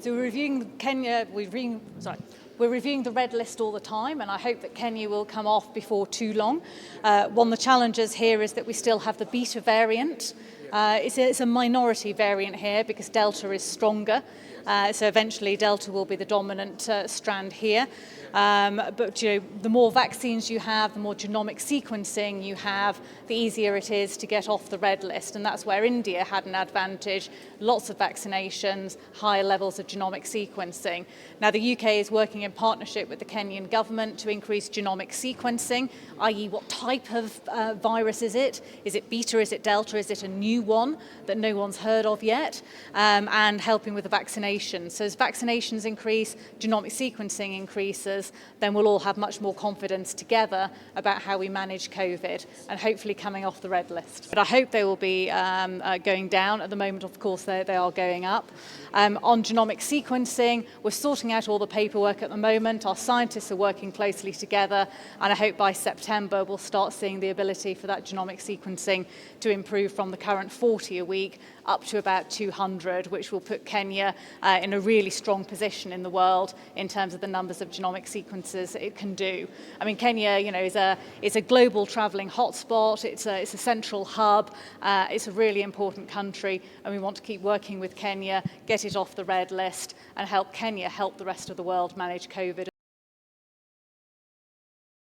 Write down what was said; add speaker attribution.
Speaker 1: So we're reviewing Kenya, we're reviewing the red list all the time, and I hope that Kenya will come off before too long. One of the challenges here is that we still have the beta variant. It's a minority variant here because Delta is stronger. So eventually Delta will be the dominant strand here. But the more vaccines you have, the more genomic sequencing you have, the easier it is to get off the red list. And that's where India had an advantage. Lots of vaccinations, higher levels of genomic sequencing. Now the UK is working in partnership with the Kenyan government to increase genomic sequencing, i.e. what type of virus is it? Is it beta, is it delta, is it a new one that no one's heard of yet? And helping with the vaccination. So as vaccinations increase, genomic sequencing increases, then we'll all have much more confidence together about how we manage COVID and hopefully coming off the red list. But I hope they will be going down. At the moment, of course, they are going up. On genomic sequencing, we're sorting out all the paperwork at the moment. Our scientists are working closely together, and I hope by September we'll start seeing the ability for that genomic sequencing to improve from the current 40 a week up to about 200, which will put Kenya in a really strong position in the world in terms of the numbers of genomic sequences it can do. I mean, Kenya, is a global travelling hotspot. It's a central hub. It's a really important country, and we want to keep working with Kenya, get it off the red list, and help Kenya help the rest of the world manage COVID.